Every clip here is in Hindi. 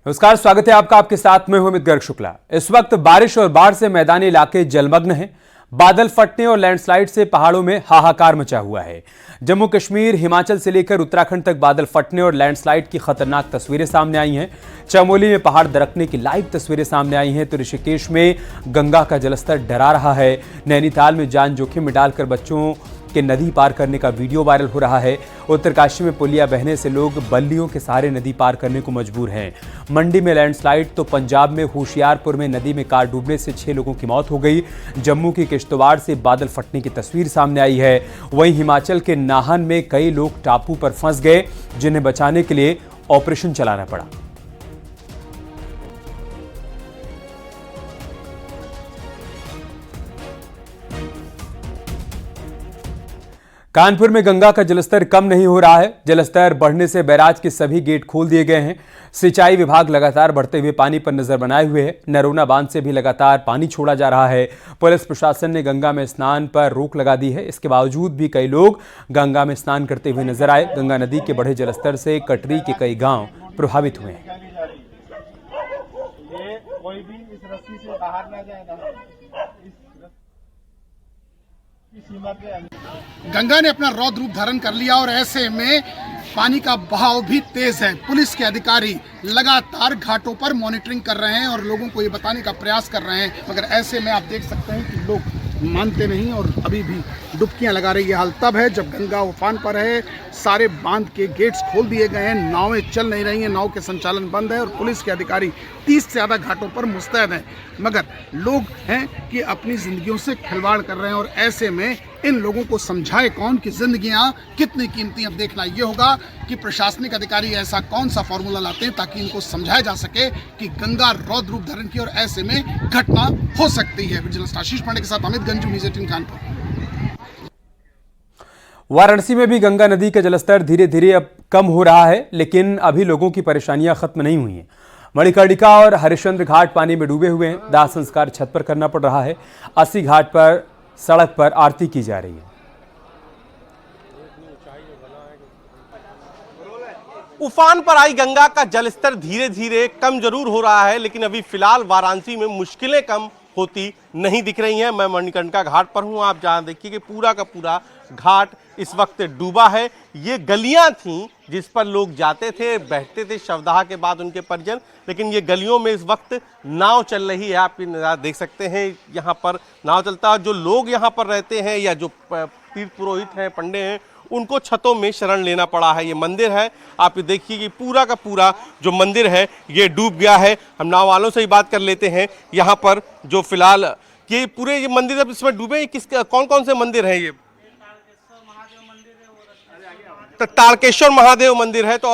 नमस्कार, स्वागत है आपका। आपके साथ मैं हूं अमित गर्ग शुक्ला। इस वक्त बारिश और बाढ़ से मैदानी इलाके जलमग्न हैं। बादल फटने और लैंडस्लाइड से पहाड़ों में हाहाकार मचा हुआ है। जम्मू कश्मीर, हिमाचल से लेकर उत्तराखंड तक बादल फटने और लैंडस्लाइड की खतरनाक तस्वीरें सामने आई हैं। चमोली में पहाड़ दरकने की लाइव तस्वीरें सामने आई हैं तो ऋषिकेश में गंगा का जलस्तर डरा रहा है। नैनीताल में जान जोखिम में डालकर बच्चों के नदी पार करने का वीडियो वायरल हो रहा है। उत्तरकाशी में पुलिया बहने से लोग बल्लियों के सहारे नदी पार करने को मजबूर हैं। मंडी में लैंडस्लाइड तो पंजाब में होशियारपुर में नदी में कार डूबने से 6 लोगों की मौत हो गई। जम्मू की किश्तवाड़ से बादल फटने की तस्वीर सामने आई है। वहीं हिमाचल के नाहन में कई लोग टापू पर फंस गए, जिन्हें बचाने के लिए ऑपरेशन चलाना पड़ा। कानपुर में गंगा का जलस्तर कम नहीं हो रहा है। जलस्तर बढ़ने से बैराज के सभी गेट खोल दिए गए हैं। सिंचाई विभाग लगातार बढ़ते हुए पानी पर नजर बनाए हुए है। नरोना बांध से भी लगातार पानी छोड़ा जा रहा है। पुलिस प्रशासन ने गंगा में स्नान पर रोक लगा दी है। इसके बावजूद भी कई लोग गंगा में स्नान करते हुए नजर आए। गंगा नदी के बढ़े जलस्तर से कटरी के कई गांव प्रभावित हुए हैं। कोई भी इस रस्सी से बाहर ना जाए ना। गंगा ने अपना रौद्र रूप धारण कर लिया और ऐसे में पानी का बहाव भी तेज है। पुलिस के अधिकारी लगातार घाटों पर मॉनिटरिंग कर रहे हैं और लोगों को ये बताने का प्रयास कर रहे हैं, मगर ऐसे में आप देख सकते हैं कि लोग मानते नहीं और अभी भी डुबकियां लगा रही है। हाल तब है जब गंगा उफान पर है। सारे बांध के गेट्स खोल दिए गए हैं, नावें चल नहीं रही हैं, नाव के संचालन बंद है और पुलिस के अधिकारी 30 से ज़्यादा घाटों पर मुस्तैद हैं, मगर लोग हैं कि अपनी ज़िंदगियों से खिलवाड़ कर रहे हैं। और ऐसे में इन लोगों को समझाए कौन कि ज़िंदगियां कितनी कीमती। अब देखना ये होगा कि प्रशासनिक अधिकारी ऐसा कौन सा फॉर्मूला लाते हैं ताकि इनको समझाया जा सके कि गंगा रौद्र रूप धारण की और ऐसे में घटना हो सकती है। विजिलेंस आशीष पांडे के साथ अमित गंजू, न्यूज़ 18 कानपुर। वाराणसी में भी गंगा नदी का जलस्तर धीरे धीरे अब कम हो रहा है, लेकिन अभी लोगों की परेशानियां खत्म नहीं हुई हैं। मणिकर्णिका और हरिश्चंद्र घाट पानी में डूबे हुए हैं। दाह संस्कार छत पर करना पड़ रहा है। 80 घाट पर सड़क पर आरती की जा रही है। उफान पर आई गंगा का जलस्तर धीरे धीरे कम जरूर हो रहा है, लेकिन अभी फिलहाल वाराणसी में मुश्किलें कम होती नहीं दिख रही हैं। मैं मणिकर्णिका घाट पर हूं। आप जहां देखिए कि पूरा का पूरा घाट इस वक्त डूबा है। ये गलियां थीं जिस पर लोग जाते थे, बैठते थे शवदाह के बाद उनके परिजन, लेकिन ये गलियों में इस वक्त नाव चल रही है। आप देख सकते हैं यहाँ पर नाव चलता है। जो लोग यहाँ पर रहते हैं या जो तीर्थ पुरोहित हैं, पंडे हैं, उनको छतों में शरण लेना पड़ा है। ये मंदिर है, आप ये देखिए कि पूरा का पूरा जो मंदिर है ये डूब गया है। हम नाव वालों से ही बात कर लेते हैं। यहाँ पर जो फिलहाल ये पूरे ये मंदिर अब इसमें डूबे, कौन कौन से मंदिर हैं? ये तारकेश्वर महादेव मंदिर है। तो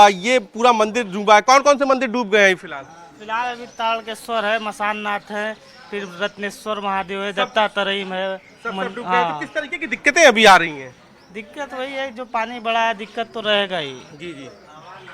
ये पूरा मंदिर डूबा है। कौन कौन से मंदिर डूब गए हैं फिलहाल? फिलहाल अभी तारकेश्वर है, मसाननाथ है, फिर रत्नेश्वर महादेव है, दत्तात्रेय है। तो किस तरीके की दिक्कतें अभी आ रही हैं? दिक्कत वही है, जो पानी बढ़ा है दिक्कत तो रहेगा ही। जी जी,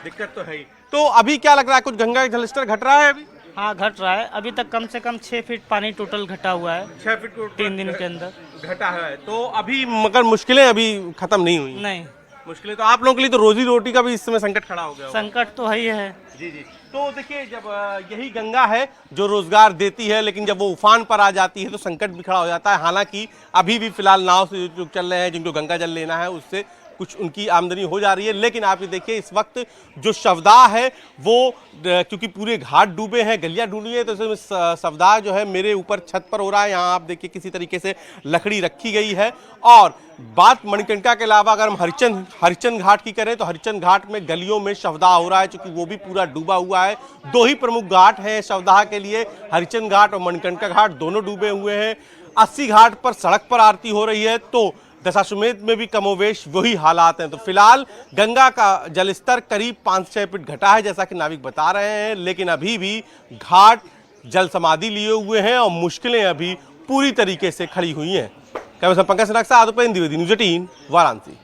दिक्कत तो है ही। तो अभी क्या लग रहा है, कुछ गंगा का जलस्तर घट रहा है अभी? हाँ, घट रहा है। अभी तक कम से कम 6 फीट पानी टोटल घटा हुआ है। 6 फीट 3 दिन के अंदर घटा है। तो अभी मगर मुश्किलें अभी खत्म नहीं हुई। नहीं, मुश्किलें तो आप लोगों के लिए तो रोजी रोटी का भी इस समय संकट खड़ा हो गया। संकट तो है ही है। जी जी। तो देखिए, जब यही गंगा है जो रोजगार देती है, लेकिन जब वो उफान पर आ जाती है तो संकट भी खड़ा हो जाता है। हालांकि अभी भी फिलहाल नाव से जो चल रहे हैं, जिनको गंगा जल लेना है, उससे कुछ उनकी आमदनी हो जा रही है। लेकिन आप ये देखिए इस वक्त जो शवदाह है वो, क्योंकि पूरे घाट डूबे हैं, गलियां डूबी हैं, तो इसमें शवदाह जो है मेरे ऊपर छत पर हो रहा है। यहाँ आप देखिए किसी तरीके से लकड़ी रखी गई है। और बात मणिकर्णिका के अलावा अगर हम हरिश्चंद्र घाट की करें तो हरिश्चंद्र घाट में गलियों में शवदाह हो रहा है, क्योंकि वो भी पूरा डूबा हुआ है। 2 ही प्रमुख घाट हैं शवदाह के लिए, हरिश्चंद्र घाट और मणिकर्णिका घाट, दोनों डूबे हुए हैं। 80 घाट पर सड़क पर आरती हो रही है, तो दशाश्वमेध में भी कमोवेश वही हालात हैं। तो फिलहाल गंगा का जलस्तर करीब 5-6 फीट घटा है, जैसा कि नाविक बता रहे हैं, लेकिन अभी भी घाट जल समाधि लिए हुए हैं और मुश्किलें अभी पूरी तरीके से खड़ी हुई हैं। कैमरा पंकज सिन्हा के साथ उपेंद्र द्विवेदी, न्यूज़ 18 वाराणसी।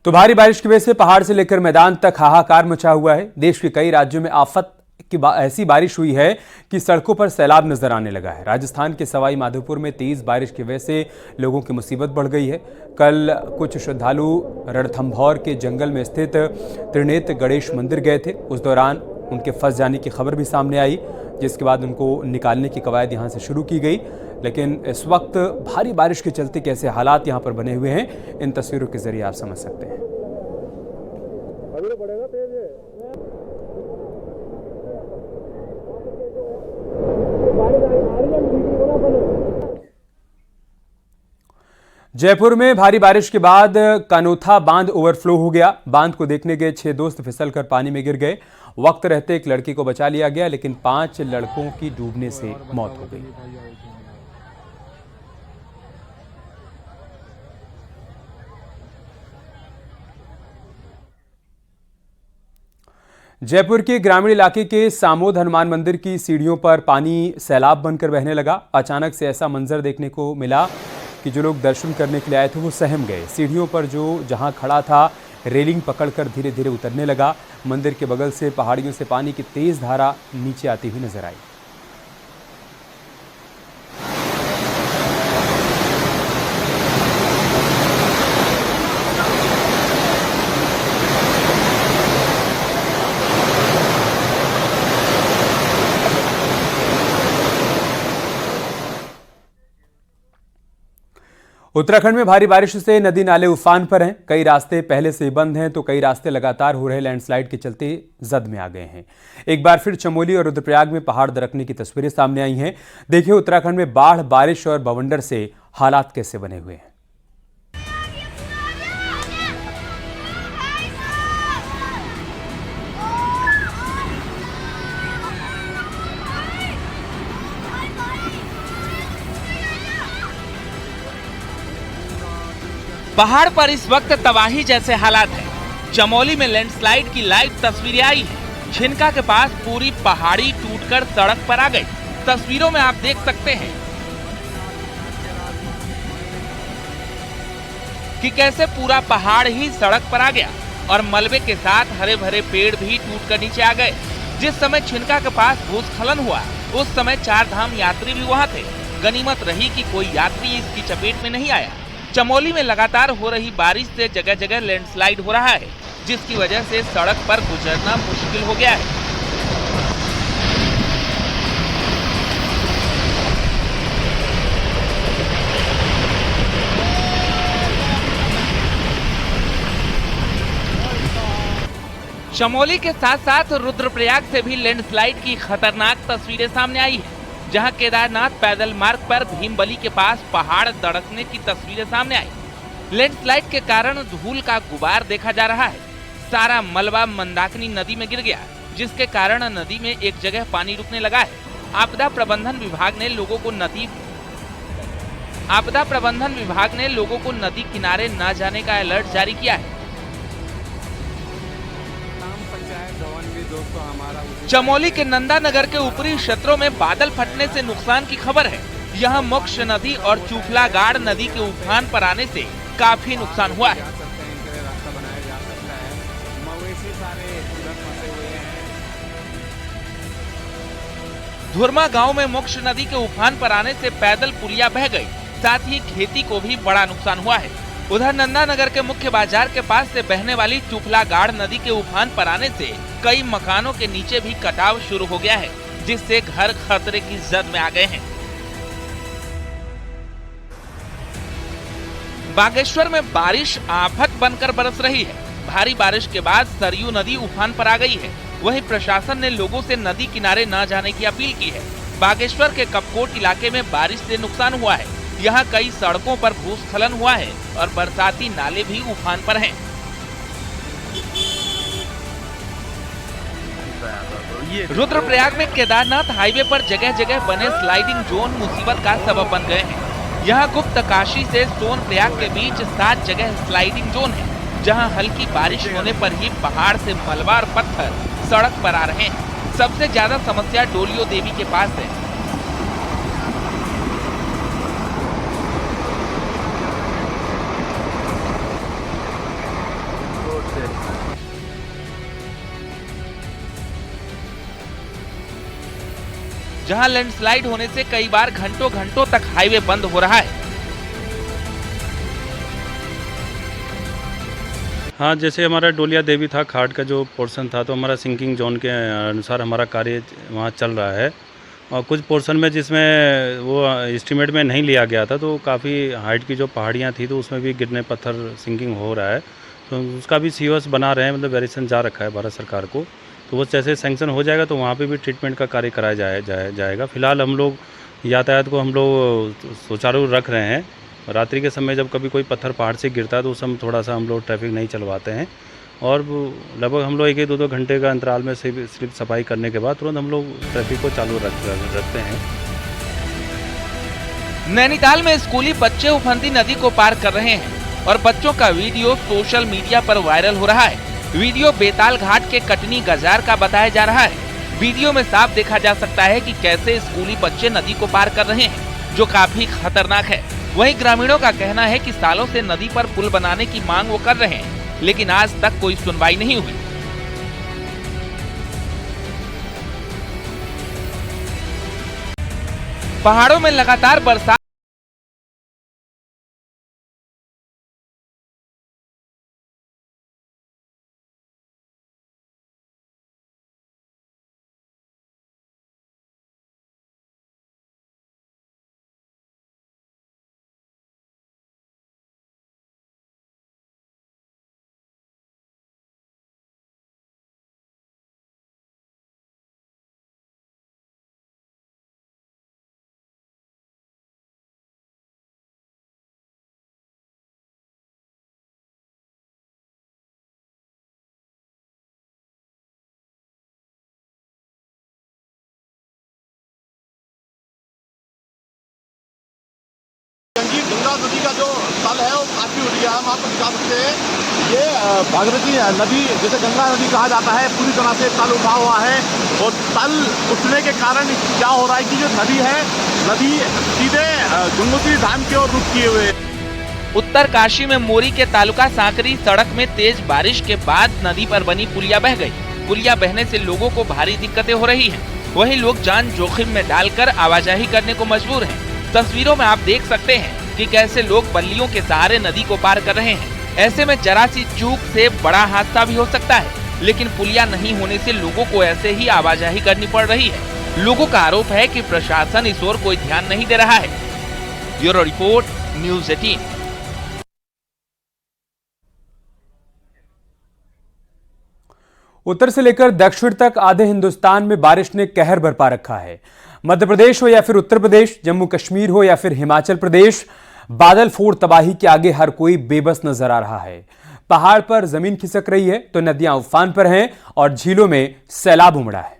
तो भारी बारिश की वजह से पहाड़ से लेकर मैदान तक हाहाकार मचा हुआ है। देश के कई राज्यों में आफत ऐसी बारिश हुई है कि सड़कों पर सैलाब नजर आने लगा है। राजस्थान के सवाई माधोपुर में तेज बारिश की वजह से लोगों की मुसीबत बढ़ गई है। कल कुछ श्रद्धालु रणथंभौर के जंगल में स्थित त्रिनेत्र गणेश मंदिर गए थे। उस दौरान उनके फंस जाने की खबर भी सामने आई, जिसके बाद उनको निकालने की कवायद यहां से शुरू की गई। लेकिन इस वक्त भारी बारिश के चलते कैसे हालात यहां पर बने हुए हैं, इन तस्वीरों के जरिए आप समझ सकते हैं। जयपुर में भारी बारिश के बाद कनोथा बांध ओवरफ्लो हो गया। बांध को देखने गए 6 दोस्त फिसलकर पानी में गिर गए। वक्त रहते एक लड़की को बचा लिया गया, लेकिन 5 लड़कों की डूबने से मौत हो गई। जयपुर के ग्रामीण इलाके के सामोद हनुमान मंदिर की सीढ़ियों पर पानी सैलाब बनकर बहने लगा। अचानक से ऐसा मंजर देखने को मिला कि जो लोग दर्शन करने के लिए आए थे वो सहम गए। सीढ़ियों पर जहां खड़ा था रेलिंग पकड़कर धीरे धीरे उतरने लगा। मंदिर के बगल से पहाड़ियों से पानी की तेज धारा नीचे आती हुई नजर आई। उत्तराखंड में भारी बारिश से नदी नाले उफान पर हैं। कई रास्ते पहले से बंद हैं तो कई रास्ते लगातार हो रहे लैंडस्लाइड के चलते जद में आ गए हैं। एक बार फिर चमोली और रुद्रप्रयाग में पहाड़ दरकने की तस्वीरें सामने आई हैं। देखिए उत्तराखंड में बाढ़, बारिश और बवंडर से हालात कैसे बने हुए हैं। पहाड़ पर इस वक्त तबाही जैसे हालात हैं। चमोली में लैंडस्लाइड की लाइव तस्वीरें आई हैं। छिनका के पास पूरी पहाड़ी टूटकर सड़क पर आ गई। तस्वीरों में आप देख सकते हैं कि कैसे पूरा पहाड़ ही सड़क पर आ गया और मलबे के साथ हरे भरे पेड़ भी टूटकर नीचे आ गए। जिस समय छिनका के पास भूस्खलन हुआ उस समय 4 धाम यात्री भी वहां थे। गनीमत रही कि कोई यात्री इसकी चपेट में नहीं आया। चमोली में लगातार हो रही बारिश से जगह जगह लैंडस्लाइड हो रहा है, जिसकी वजह से सड़क पर गुजरना मुश्किल हो गया है। चमोली के साथ साथ रुद्रप्रयाग से भी लैंडस्लाइड की खतरनाक तस्वीरें सामने आई है, जहां केदारनाथ पैदल मार्ग पर भीमबली के पास पहाड़ दड़कने की तस्वीरें सामने आई। लैंडस्लाइड के कारण धूल का गुबार देखा जा रहा है। सारा मलबा मंदाकिनी नदी में गिर गया, जिसके कारण नदी में एक जगह पानी रुकने लगा है। आपदा प्रबंधन विभाग ने लोगों को नदी किनारे न जाने का अलर्ट जारी किया है। चमोली के नंदा नगर के ऊपरी क्षेत्रों में बादल फटने से नुकसान की खबर है। यहाँ मोक्ष नदी और चूफलागाड़ नदी के उफान पर आने से काफी नुकसान हुआ है। धुरमा गांव में मोक्ष नदी के उफान पर आने से पैदल पुलिया बह गई, साथ ही खेती को भी बड़ा नुकसान हुआ है। उधर नंदा नगर के मुख्य बाजार के पास से बहने वाली चूफलागाड़ नदी के उफान पर आने से कई मकानों के नीचे भी कटाव शुरू हो गया है, जिससे घर खतरे की जद में आ गए हैं। बागेश्वर में बारिश आफत बनकर बरस रही है। भारी बारिश के बाद सरयू नदी उफान पर आ गई है। वहीं प्रशासन ने लोगों से नदी किनारे न जाने की अपील की है। बागेश्वर के कपकोट इलाके में बारिश से नुकसान हुआ है। यहाँ कई सड़कों पर भूस्खलन हुआ है और बरसाती नाले भी उफान पर हैं। रुद्रप्रयाग में केदारनाथ हाईवे पर जगह जगह बने स्लाइडिंग जोन मुसीबत का सबब बन गए हैं। यहाँ गुप्त काशी से सोनप्रयाग के बीच 7 जगह स्लाइडिंग जोन है, जहाँ हल्की बारिश होने पर ही पहाड़ से मलबा और पत्थर सड़क पर आ रहे हैं। सबसे ज्यादा समस्या डोलियो देवी के पास है। जहां लैंडस्लाइड होने से कई बार घंटों घंटों तक हाईवे बंद हो रहा है। हाँ, जैसे हमारा डोलिया देवी था, खाट का जो पोर्शन था, तो हमारा सिंकिंग जोन के अनुसार हमारा कार्य वहाँ चल रहा है। और कुछ पोर्शन में जिसमें वो एस्टीमेट में नहीं लिया गया था, तो काफ़ी हाइट की जो पहाड़ियाँ थी, तो उसमें भी गिरने पत्थर सिंकिंग हो रहा है। तो उसका भी COS बना रहे हैं, मतलब वेरिएशन जा रखा है भारत सरकार को। तो वो जैसे सैंक्शन हो जाएगा तो वहाँ पे भी ट्रीटमेंट का कार्य कराया जाएगा। फिलहाल हम लोग यातायात को हम लोग सुचारू रख रहे हैं। रात्रि के समय जब कभी कोई पत्थर पहाड़ से गिरता है तो उस समय थोड़ा सा हम लोग ट्रैफिक नहीं चलवाते हैं, और लगभग हम लोग 1-2 घंटे का अंतराल में सिर्फ सफाई करने के बाद तुरंत हम लोग ट्रैफिक को चालू रखते हैं। नैनीताल में स्कूली बच्चे उफंदी नदी को पार कर रहे हैं और बच्चों का वीडियो सोशल मीडिया पर वायरल हो रहा है। वीडियो बेताल घाट के कटनी गजार का बताया जा रहा है। वीडियो में साफ देखा जा सकता है कि कैसे स्कूली बच्चे नदी को पार कर रहे हैं, जो काफी खतरनाक है। वहीं ग्रामीणों का कहना है कि सालों से नदी पर पुल बनाने की मांग वो कर रहे हैं, लेकिन आज तक कोई सुनवाई नहीं हुई। पहाड़ों में लगातार बरसात गंगा नदी का जो तल है वो काफी उठ गया। हम आपको दिखा सकते हैं, ये भागीरथी नदी जिसे गंगा नदी कहा जाता है, पूरी तरह से तल उठा हुआ है। और तल उठने के कारण क्या हो रहा है कि जो नदी है, नदी सीधे गंगोत्री धाम की ओर रुख किए हुए। उत्तरकाशी में मोरी के तालुका सांकरी सड़क में तेज बारिश के बाद नदी पर बनी पुलिया बह गई। पुलिया बहने से लोगों को भारी दिक्कतें हो रही हैं। वहीं लोग जान जोखिम में डालकर आवाजाही करने को मजबूर हैं। तस्वीरों में आप देख सकते हैं कि कैसे लोग बल्लियों के सहारे नदी को पार कर रहे हैं। ऐसे में जरा सी चूक से बड़ा हादसा भी हो सकता है, लेकिन पुलिया नहीं होने से लोगों को ऐसे ही आवाजाही करनी पड़ रही है। लोगों का आरोप है कि प्रशासन इस ओर कोई ध्यान नहीं दे रहा है। Bureau report, news 18। उत्तर से लेकर दक्षिण तक आधे हिंदुस्तान में बारिश ने कहर बरपा रखा है। मध्य प्रदेश हो या फिर उत्तर प्रदेश, जम्मू कश्मीर हो या फिर हिमाचल प्रदेश, बादल फोड़ तबाही के आगे हर कोई बेबस नजर आ रहा है। पहाड़ पर जमीन खिसक रही है तो नदियां उफान पर हैं और झीलों में सैलाब उमड़ा है।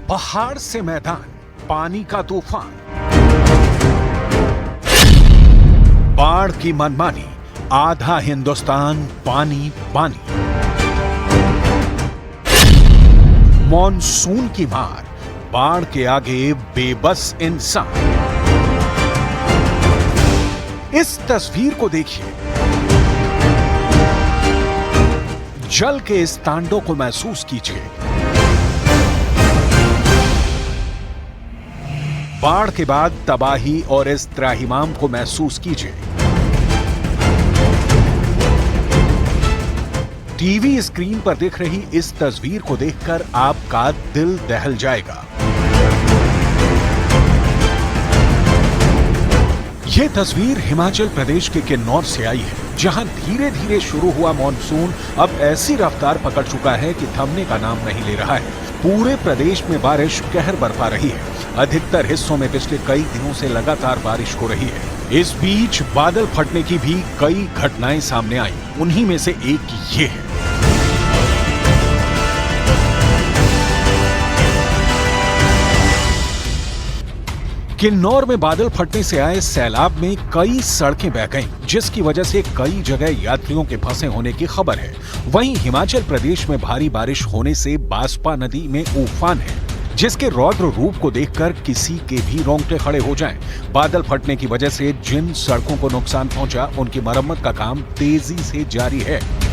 पहाड़ से मैदान, पानी का तूफान, बाढ़ की मनमानी, आधा हिंदुस्तान पानी पानी। मॉनसून की मार, बाढ़ के आगे बेबस इंसान। इस तस्वीर को देखिए, जल के इस तांडव को महसूस कीजिए। बाढ़ के बाद तबाही और इस त्राहिमाम को महसूस कीजिए। टीवी स्क्रीन पर दिख रही इस तस्वीर को देखकर आपका दिल दहल जाएगा। यह तस्वीर हिमाचल प्रदेश के किन्नौर से आई है, जहां धीरे धीरे शुरू हुआ मॉनसून अब ऐसी रफ्तार पकड़ चुका है कि थमने का नाम नहीं ले रहा है। पूरे प्रदेश में बारिश कहर बरपा रही है। अधिकतर हिस्सों में पिछले कई दिनों से लगातार बारिश हो रही है। इस बीच बादल फटने की भी कई घटनाएं सामने आई। उन्हीं में से एक ये है। किन्नौर में बादल फटने से आए सैलाब में कई सड़कें बह गईं, जिसकी वजह से कई जगह यात्रियों के फंसे होने की खबर है। वहीं हिमाचल प्रदेश में भारी बारिश होने से बास्पा नदी में उफान है, जिसके रौद्र रूप को देखकर किसी के भी रोंगटे खड़े हो जाएं। बादल फटने की वजह से जिन सड़कों को नुकसान पहुंचा, उनकी मरम्मत का काम तेजी से जारी है।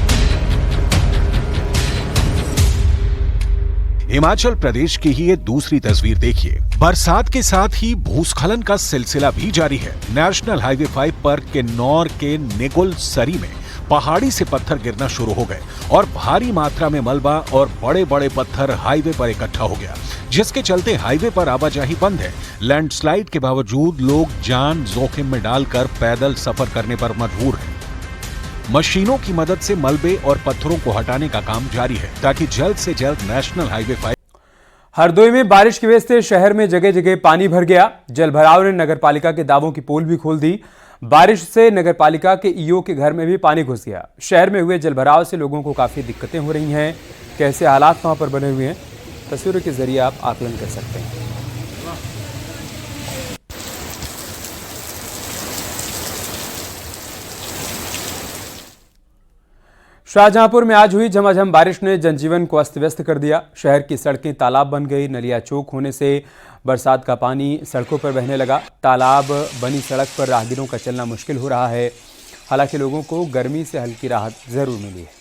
हिमाचल प्रदेश की ही ये दूसरी तस्वीर देखिए। बरसात के साथ ही भूस्खलन का सिलसिला भी जारी है। नेशनल हाईवे 5 पर किन्नौर के निगुल सरी में पहाड़ी से पत्थर गिरना शुरू हो गए और भारी मात्रा में मलबा और बड़े-बड़े पत्थर हाईवे पर इकट्ठा हो गया, जिसके चलते हाईवे पर आवाजाही बंद है। लैंडस्लाइड के बावजूद लोग जान जोखिम में डालकर पैदल सफर करने पर मजबूर हैं। मशीनों की मदद से मलबे और पत्थरों को हटाने का काम जारी है, ताकि जल्द से जल्द नेशनल हाईवे 5। हरदोई में बारिश की वजह से शहर में जगह जगह पानी भर गया। जलभराव ने नगरपालिका के दावों की पोल भी खोल दी। बारिश से नगरपालिका के ईओ के घर में भी पानी घुस गया। शहर में हुए जलभराव से लोगों को काफी दिक्कतें हो रही हैं। कैसे हालात वहां पर बने हुए हैं, तस्वीरों के जरिए आप आकलन कर सकते हैं। शाहजहांपुर में आज हुई झमाझम बारिश ने जनजीवन को अस्त व्यस्त कर दिया। शहर की सड़कें तालाब बन गई। नलियां चौक होने से बरसात का पानी सड़कों पर बहने लगा। तालाब बनी सड़क पर राहगीरों का चलना मुश्किल हो रहा है। हालांकि लोगों को गर्मी से हल्की राहत जरूर मिली है।